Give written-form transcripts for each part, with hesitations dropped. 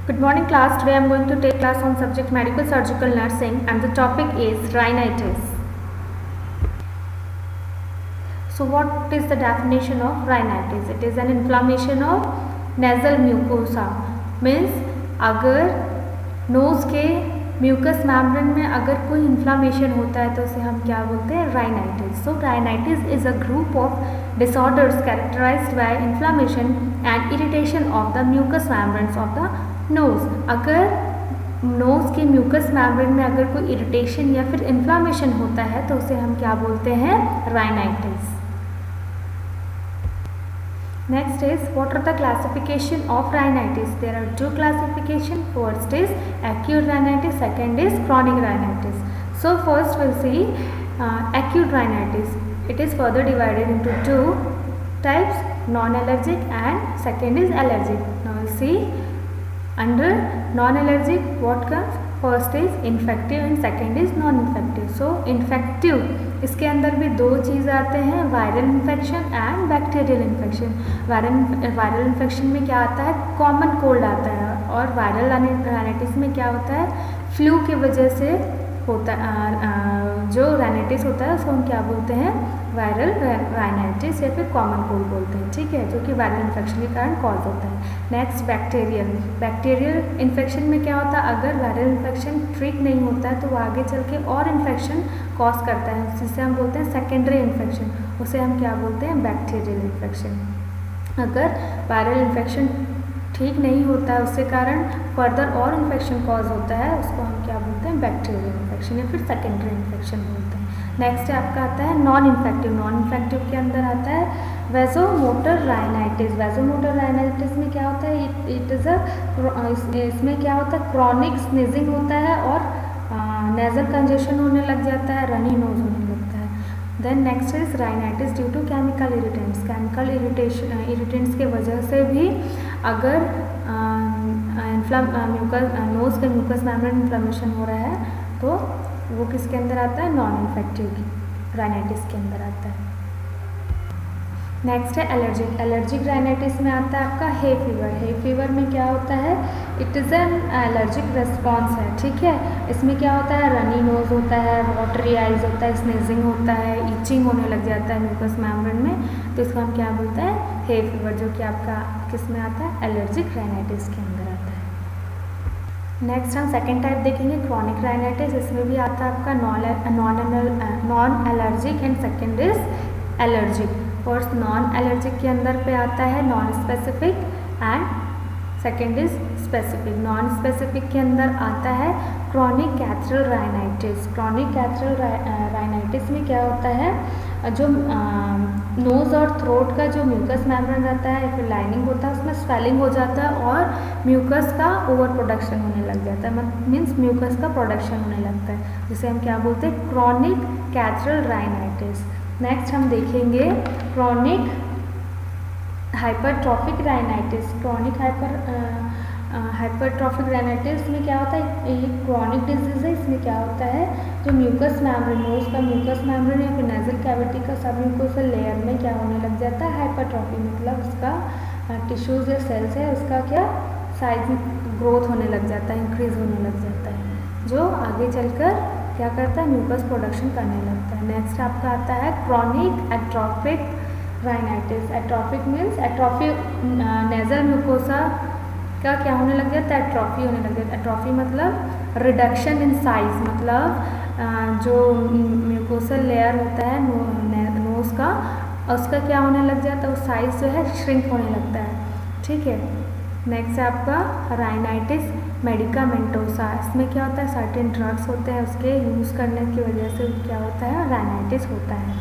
Good morning class. Today I am going to take class on subject medical surgical nursing and the topic is rhinitis. So what is the definition of rhinitis? It is an inflammation of nasal mucosa. Means अगर nose के mucous membrane में अगर कोई inflammation होता है तो उसे हम क्या बोलते हैं? Rhinitis. So rhinitis is a group of disorders characterized by inflammation and irritation of the mucous membranes of the nose. अगर नोज के म्यूकस मैम्ब्रेन में अगर कोई इरिटेशन या फिर इन्फ्लामेशन होता है तो उसे हम क्या बोलते हैं? Rhinitis. Next is, what are the classification of rhinitis? There are two classification. First is acute rhinitis, second is chronic rhinitis. So first we'll see acute rhinitis. It is further divided into two types, non-allergic and second is allergic. Now we'll see under non-allergic what comes. First is infective and second is non infective. So infective इसके अंदर भी दो चीज़ आते हैं, viral infection and bacterial infection. Viral infection में क्या आता है? कॉमन कोल्ड आता है. और वायरल राइनाइटिस में क्या होता है? फ्लू की वजह से होता है. जो राइनाइटिस होता है उसको हम क्या बोलते हैं? वायरल राइनाइटिस या फिर कॉमन कोल्ड बोलते हैं. ठीक है, जो कि वायरल इन्फेक्शन के कारण कॉज होता है. नेक्स्ट बैक्टीरियल इन्फेक्शन में क्या होता है? अगर वायरल इन्फेक्शन ट्रीट नहीं होता है तो वो आगे चल के और इन्फेक्शन कॉज करता है, जिसे हम बोलते हैं सेकेंडरी इन्फेक्शन. उसे हम क्या बोलते हैं? Bacterial infection. अगर वायरल इन्फेक्शन ठीक नहीं होता है, उसके कारण फर्दर और इन्फेक्शन कॉज होता है, उसको हम क्या बोलते हैं? बैक्टीरियल इन्फेक्शन या फिर सेकेंडरी इन्फेक्शन बोलते हैं. नेक्स्ट आपका आता है नॉन इन्फेक्टिव. नॉन इन्फेक्टिव के अंदर आता है वैसोमोटर राइनाइटिस. वैसोमोटर राइनाइटिस में क्या होता है? इट इज़ इसमें क्या होता है? क्रॉनिक स्नीजिंग होता है और नेजल कंजेशन होने लग जाता है, रनी नोज होने लगता है. Then next is rhinitis due to chemical irritants. Chemical irritants के वजह से भी अगर नोज के म्यूकस मैम्ब्रेन इन्फ्लेमेशन हो रहा है तो वो किसके अंदर आता है? नॉन इन्फेक्टिव राइनाइटिस के अंदर आता है. नेक्स्ट है एलर्जिक. एलर्जिक राइनाइटिस में आता है आपका हे फीवर. हे फीवर में क्या होता है? It is an allergic response है. ठीक है, इसमें क्या होता है? रनी नोज होता है, वाटरी आइज होता है, स्नीजिंग होता है, इचिंग होने लग जाता है म्यूकस मैम्ब्रेन में. तो इसको हम क्या बोलते हैं? हे फीवर, जो कि आपका किस में आता है? एलर्जिक राइनाइटिस के अंदर आता है. नेक्स्ट हम सेकेंड टाइप देखेंगे, क्रॉनिक राइनाइटिस. इसमें भी आता है आपका non allergic and second is allergic. First non allergic के अंदर पे आता है non specific and second is specific. Non specific के अंदर आता है chronic cathedral rhinitis. Chronic cathedral rhinitis में क्या होता है? जो नोज़ और थ्रोट का जो म्यूकस मैम्ब्रेन रहता है या फिर लाइनिंग होता है उसमें स्वेलिंग हो जाता है और म्यूकस का ओवर प्रोडक्शन होने लग जाता है. मीन्स म्यूकस का प्रोडक्शन होने लगता है, जिसे हम क्या बोलते हैं? Chronic cathedral rhinitis. नेक्स्ट हम देखेंगे chronic hypertrophic rhinitis. Chronic hypertrophic rhinitis में क्या होता है? ये क्रॉनिक डिजीज है. इसमें क्या होता है? जो म्यूकस मैम्ब्रेन, नोज का म्यूकस मैम्ब्रेन या फिर नेजल कैविटी का सब म्यूकोसल लेयर में क्या होने लग जाता है? हाइपरट्रॉफी. मतलब उसका टिश्यूज या सेल्स है उसका क्या साइज ग्रोथ होने लग जाता है, इंक्रीज होने लग जाता है, जो आगे चलकर क्या करता है? म्यूकस प्रोडक्शन करने लगता है. नेक्स्ट आपका आता है chronic atrophic rhinitis. Atrophic means atrophy nasal mucosa का क्या होने लग जाता है? एट्रोफी होने लग जाता है. एट्रोफी मतलब रिडक्शन इन साइज. मतलब जो म्यूकोसल लेयर होता है नोज का, उसका क्या होने लग जाता है? वो साइज जो है श्रिंक होने लगता है. ठीक है. नेक्स्ट है आपका राइनाइटिस मेडिकामेंटोसा. इसमें क्या होता है? सर्टेन ड्रग्स होते हैं, उसके यूज़ करने की वजह से क्या होता है? राइनाइटिस होता है.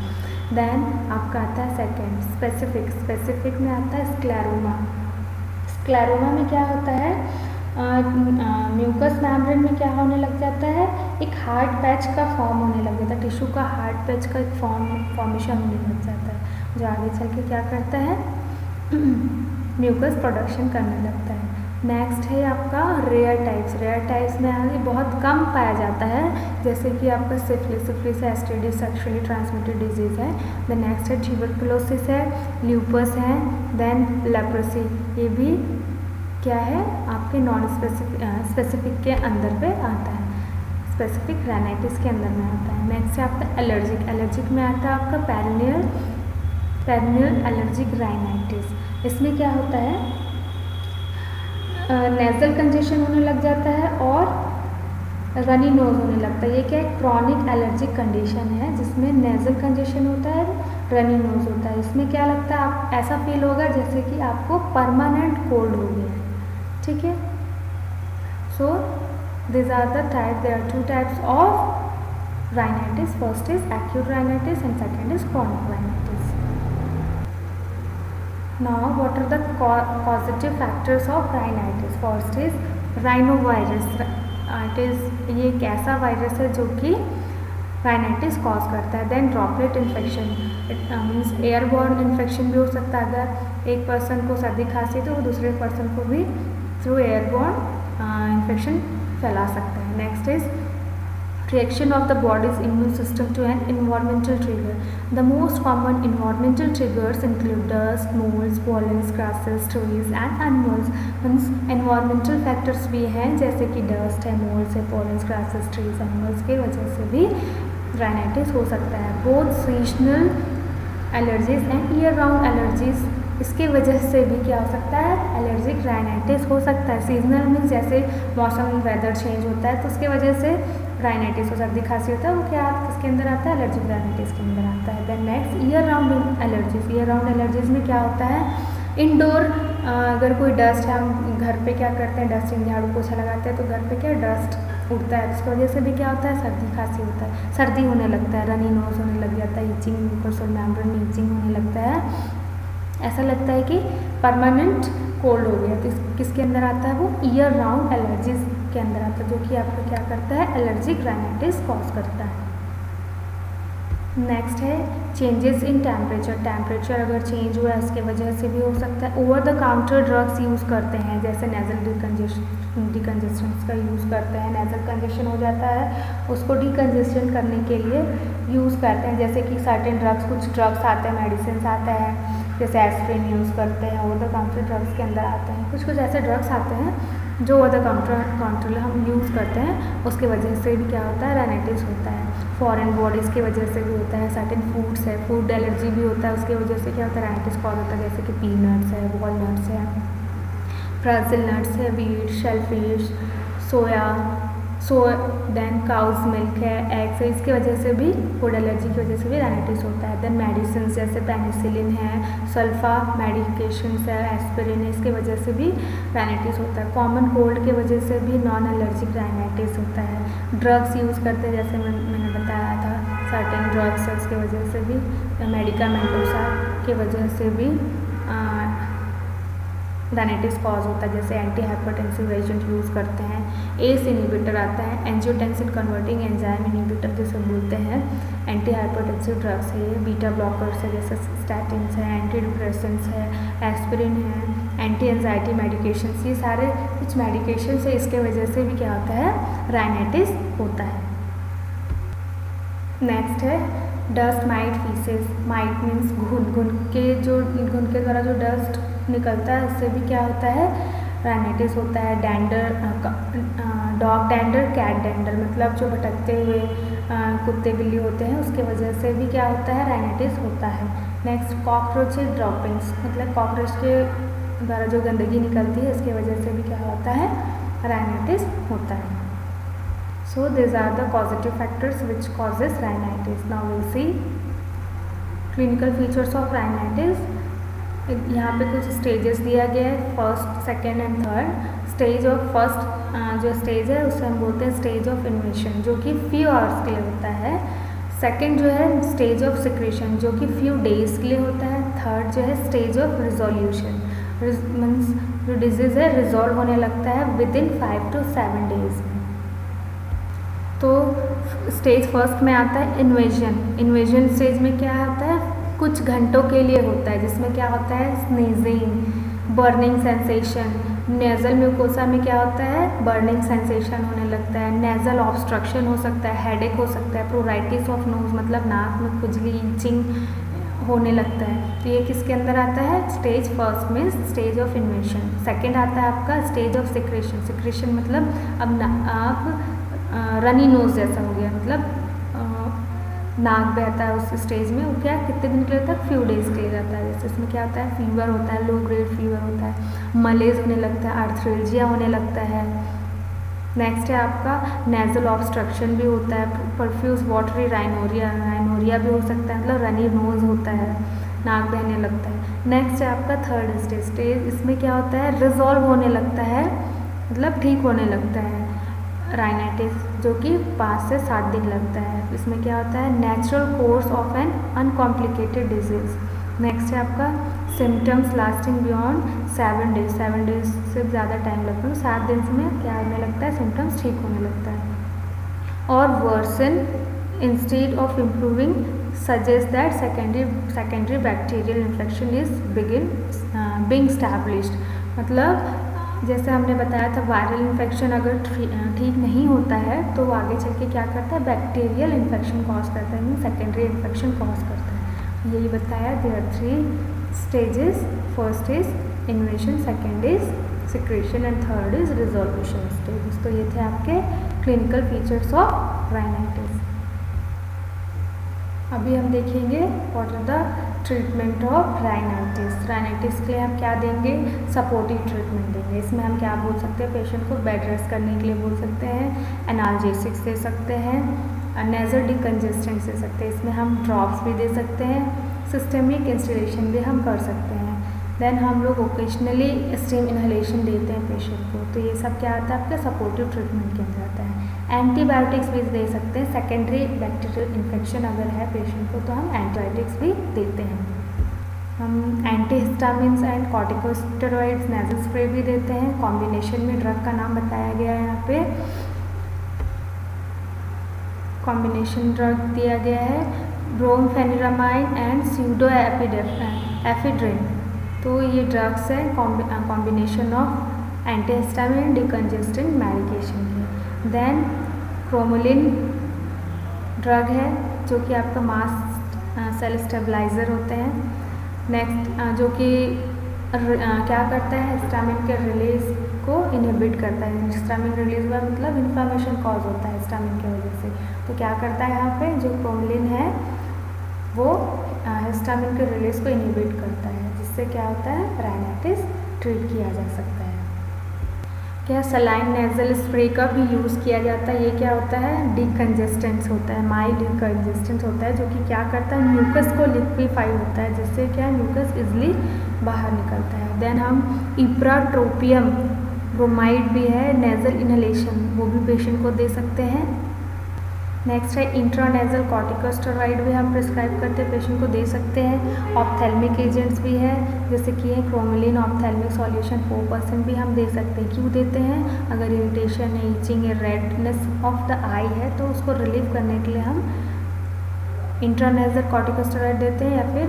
देन आपका आता है सेकेंड स्पेसिफिक. स्पेसिफिक में आता है स्क्लेरोमा. स्क्लेरोमा में क्या होता है? म्यूकस मैम्ब्रेन में क्या होने लग जाता है? एक हार्ड पैच का फॉर्म होने लग जाता है. टिश्यू का हार्ड पैच का एक फॉर्मेशन होने लग जाता है, जो आगे चल के क्या करता है? म्यूकस प्रोडक्शन करने लगता है. नेक्स्ट है आपका रेयर टाइप्स. रेयर टाइप्स में आगे बहुत कम पाया जाता है, जैसे कि आपका सिफिलिस है, एसटीडी सेक्सुअली ट्रांसमिटेड डिजीज़ है. द नेक्स्ट है ट्यूबरकुलोसिस है, ल्यूपस है, देन लेप्रोसी. ये भी क्या है? आपके नॉन स्पेसिफिक के अंदर पे आता है, स्पेसिफिक राइनाइटिस के अंदर में आता है। नेक्स्ट है आपका एलर्जिक। एलर्जिक में आता है आपका पेरिनियल एलर्जिक राइनाइटिस। इसमें क्या होता है, नेजल कंजेशन होने लग जाता है और रनी नोज होने लगता है। ये क्या है, क्रॉनिक एलर्जिक कंडीशन है जिसमें नेजल कंजेशन होता है, रनी नोज होता है। इसमें क्या लगता है, आप ऐसा फील होगा जैसे कि आपको परमानेंट कोल्ड हो गया है, ठीक है। सो these are the type, there are two types of rhinitis. First is acute rhinitis and second is chronic rhinitis. Now what are the causative factors of rhinitis? First is rhinovirus. It is ये एक ऐसा virus है जो कि rhinitis cause करता है। Then droplet infection, it means airborne infection भी हो सकता है। अगर एक पर्सन को सर्दी खांसी तो वो दूसरे पर्सन को भी थ्रू एयरबॉर्न इन्फेक्शन फैला सकता है। Next is reaction of the body's immune system to an environmental trigger. The most common environmental triggers include dust, molds, pollens, grasses, trees and animals. Means environmental factors भी हैं जैसे कि dust है, molds है, pollens, grasses, trees, animals के वजह से भी rhinitis हो सकता है। Both seasonal allergies and year round allergies, इसके वजह से भी क्या हो सकता है, एलर्जिक राइनाइटिस हो सकता है। सीजनल मीन्स जैसे मौसम वेदर चेंज होता है तो उसके वजह से राइनाइटिस हो, सर्दी खांसी होता है, वो क्या किसके अंदर आता है, एलर्जिक राइनाइटिस के अंदर आता है। Then next year round allergies. Year round allergies में क्या होता है, इंडोर अगर कोई डस्ट है, हम घर पे क्या करते हैं, डस्टिंग झाड़ू पोछा लगाते हैं तो घर पे क्या डस्ट उड़ता है, उसकी वजह से भी क्या होता है, सर्दी खांसी होता है, सर्दी होने लगता है, रनी नोज होने लग जाता है, ईचिंग, म्यूकोसल मेम्ब्रेन ईचिंग होने लगता है। ऐसा लगता है कि परमानेंट कोल्ड हो गया। तो किसके अंदर आता है, वो ईयर राउंड एलर्जीज के अंदर आता है, जो कि आपको क्या करता है, एलर्जिक राइनाइटिस कॉज करता है। नेक्स्ट है चेंजेस इन टेम्परेचर। टेम्परेचर अगर चेंज हुआ है उसके वजह से भी हो सकता है। Over the counter drugs use करते हैं, जैसे नेजल डिकंजेशंस का यूज़ करते हैं। नेजल कंजेशन हो जाता है, उसको डिकंजेशन करने के लिए यूज़ करते हैं, जैसे कि सर्टेन ड्रग्स, कुछ ड्रग्स आते हैं, मेडिसिन आते हैं, जैसे एस्प्रिन यूज़ करते हैं, ओवर द काउंटर ड्रग्स के अंदर आते हैं। कुछ ऐसे ड्रग्स आते हैं जो ओवर द काउंटर हम यूज़ करते हैं, उसकी वजह से भी क्या होता है, राइनाइटिस होता है। फॉरेन बॉडीज़ की वजह से भी होता है, सर्टेन फूड्स है, फूड एलर्जी भी होता है, उसकी वजह से क्या होता है, राइनाइटिस कॉज होता है, जैसे कि पीनट्स है, वॉलनट्स है, ब्राज़िल नट्स है, वीट, शेलफिश, सोया, देन काउज मिल्क है, एग्स है, इसकी वजह से भी, फूड एलर्जी की वजह से भी राइनाइटिस होता है। देन मेडिसिन जैसे पेनिसिलिन है, सल्फा मेडिकेशंस है, एस्पिरिन है, इसकी वजह से भी राइनाइटिस होता है। कॉमन कोल्ड की वजह से भी नॉन एलर्जिक राइनाइटिस होता है। ड्रग्स यूज़ करते हैं, जैसे मैंने बताया था, सर्टेन ड्रग्स है, उसकी वजह से भी, मेडिकामेंटोसा की वजह से भी राइनाइटिस कॉज होता है, जैसे एंटी हाइपरटेंसिव एजेंट यूज़ करते हैं। एस इनहिबिटर आता है, एंजियोटेंसिन कन्वर्टिंग एंजाइम इनहिबिटर जिसे बोलते हैं। एंटी हाइपरटेंसिव ड्रग्स है, बीटा ब्लॉकर्स है, जैसे स्टैटिन्स है, एंटी डिप्रेसेंट्स है, एस्पिरिन है, एंटी एंजाइटी मेडिकेशंस, ये सारे कुछ मेडिकेशंस है, इसके वजह से भी क्या होता है, राइनाइटिस होता है। नेक्स्ट है dust might faeces. Might means घुन के द्वारा जो डस्ट निकलता है, उससे भी क्या होता है, राइनाइटिस होता है। Dander, dog dander, cat dander, मतलब जो भटकते हुए कुत्ते बिल्ली होते हैं, उसके वजह से भी क्या होता है, राइनाइटिस होता है। नेक्स्ट कॉकरोचेज ड्रॉपिंग्स, मतलब कॉकरोच के द्वारा जो गंदगी निकलती है, इसके वजह से भी क्या होता है, राइनाइटिस होता है। So these are the causative factors which causes rhinitis. Now we'll see clinical features of rhinitis. यहाँ पे कुछ स्टेजेस दिया गया है, first, second and third. Stage of first जो स्टेज है उसे हम बोलते हैं स्टेज ऑफ इन्वेशन, जो कि फ्यू आवर्स के लिए होता है। सेकेंड जो है स्टेज ऑफ सिक्रेशन, जो कि फ्यू डेज के लिए होता है। थर्ड जो है स्टेज ऑफ रिजोल्यूशन, मीन्स जो डिजीज़ है रिजॉल्व होने लगता है विदिन 5 to 7 डेज में। तो स्टेज फर्स्ट में आता है इन्वेजन। इन्वेजन स्टेज में क्या होता है, कुछ घंटों के लिए होता है, जिसमें क्या होता है, sneezing, burning sensation. Nasal mucosa में क्या होता है, बर्निंग सेंसेशन होने लगता है। नेज़ल ऑब्स्ट्रक्शन हो सकता है, हेडेक हो सकता है, प्रोराइटिस ऑफ नोज, मतलब नाक में खुजली, ईचिंग होने लगता है। तो ये किसके अंदर आता है? Stage first means stage of इन्वेशन। Second आता है आपका स्टेज ऑफ सिक्रेशन। सिक्रेशन मतलब अब रनी नोज जैसा हो गया, मतलब नाक बहता है उस स्टेज में। वो क्या कितने दिन के लिए होता है? फ्यू डेज के लिए रहता है। जैसे इसमें क्या होता है? फीवर होता है, लो ग्रेड फीवर होता है, मलेज होने लगता है, आर्थ्रेल्जिया होने लगता है। नेक्स्ट है आपका नेजल ऑब्स्ट्रक्शन भी होता है, परफ्यूज वाटरी राइनोरिया, राइनोरिया भी हो सकता है, मतलब रनी नोज होता है, नाक बहने लगता है। नेक्स्ट है आपका थर्ड स्टेज। इसमें क्या होता है? रिजॉल्व होने लगता है, मतलब ठीक होने लगता है राइनाइटिस, जो कि 5 से 7 दिन लगता है। इसमें क्या होता है? Natural course of an uncomplicated disease. Next है आपका symptoms lasting beyond 7 days. 7 days से ज़्यादा टाइम लगता है, 7 दिन में क्या होने लगता है? सिम्टम्स ठीक होने लगता है। और worsen instead of improving suggest that secondary bacterial infection is being established. मतलब जैसे हमने बताया था, वायरल इन्फेक्शन अगर ठीक नहीं होता है तो वो आगे चल के क्या करता है? बैक्टीरियल इन्फेक्शन कॉज करता है, सेकेंडरी इन्फेक्शन कॉज करता है। यही बताया। There are 3 stages. First is invasion, second is secretion and third is resolution stage. तो ये थे आपके क्लिनिकल फीचर्स ऑफ राइनाइटिस। अभी हम देखेंगे what are the treatment of rhinitis. Rhinitis के लिए हम क्या देंगे? सपोर्टिव ट्रीटमेंट देंगे। इसमें हम क्या बोल सकते हैं? पेशेंट को बेड रेस्ट करने के लिए बोल सकते हैं, एनाल्जेसिक्स दे सकते हैं, नेजल डिकंजेस्टेंट्स दे सकते हैं। इसमें हम ड्रॉप्स भी दे सकते हैं, सिस्टेमिक इंस्टिलेशन भी हम कर सकते हैं। देन हम लोग ओकेशनली स्टीम इनहेलेशन देते हैं पेशेंट को। तो ये सब क्या आता है? आपके सपोर्टिव ट्रीटमेंट के अंदर आता है। एंटीबायोटिक्स भी दे सकते हैं। सेकेंडरी बैक्टीरियल इन्फेक्शन अगर है पेशेंट को तो हम एंटीबायोटिक्स भी देते हैं। हम antihistamines and corticosteroids nasal spray भी देते हैं। कॉम्बिनेशन में ड्रग का नाम बताया गया है यहाँ पे, कॉम्बिनेशन ड्रग दिया गया है ब्रोमफेनिरामाइन एंड स्यूडोएफिड्रिन। तो ये ड्रग्स हैं combination of antihistamine decongestant medication के। देन क्रोमोलिन ड्रग है जो कि आपका मास्ट सेल स्टेबलाइज़र होते हैं। नेक्स्ट जो कि क्या करता है? हिस्टामिन के रिलीज को इनहिबिट करता है। हिस्टामिन रिलीज हुआ मतलब इन्फ्लामेशन कॉज होता है हिस्टामिन की वजह से। तो क्या करता है यहाँ पे? जो क्रोमोलिन है वो हिस्टामिन के रिलीज को इनहिबिट करता है, जिससे क्या होता है? राइनाइटिस ट्रीट किया जा सकता है। क्या सलाइन नेजल स्प्रे का भी यूज़ किया जाता है। ये क्या होता है? डिकंजेस्टेंस होता है, माइल्ड डिकंजेस्टेंस होता है, जो कि क्या करता है? म्यूकस को लिक्विफाई होता है, जिससे क्या म्यूकस इजली बाहर निकलता है। देन हम इप्राट्रोपियम ब्रोमाइड भी है नेजल इनहेलेशन, वो भी पेशेंट को दे सकते हैं। नेक्स्ट है इंट्रानेजल कॉर्टिकोस्टेरॉइड भी हम प्रिस्क्राइब करते हैं, पेशेंट को दे सकते हैं। ऑप्थेल्मिक एजेंट्स भी है, जैसे कि है क्रोमोलिन ऑप्थेल्मिक सॉल्यूशन 4% भी हम दे सकते हैं। क्यों देते हैं? अगर इरिटेशन है, ईचिंग है, रेडनेस ऑफ द आई है तो उसको रिलीव करने के लिए हम इंट्रानेजल कॉर्टिकोस्टेरॉइड देते हैं या फिर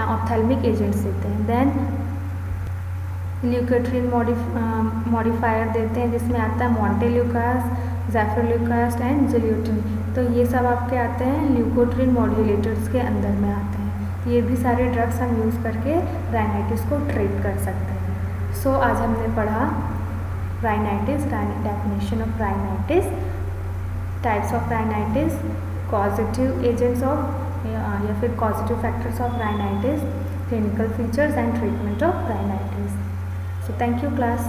ऑप्थेल्मिक एजेंट्स देते हैं। देन ल्यूकोट्रिन मॉडिफायर देते हैं, जिसमें आता है मॉन्टेल्यूकास, ज़ैफरल्यूकास्ट एंड जिल्यूटिन। तो ये सब आपके आते हैं ल्यूकोट्रिन मॉड्यूलेटर्स के अंदर में आते हैं। ये भी सारे ड्रग्स हम यूज़ करके राइनाइटिस को ट्रीट कर सकते हैं। सो आज हमने पढ़ा rhinitis, definition of rhinitis, types of rhinitis, causative agents of या फिर causative factors of rhinitis, clinical features and treatment of rhinitis. So thank you class.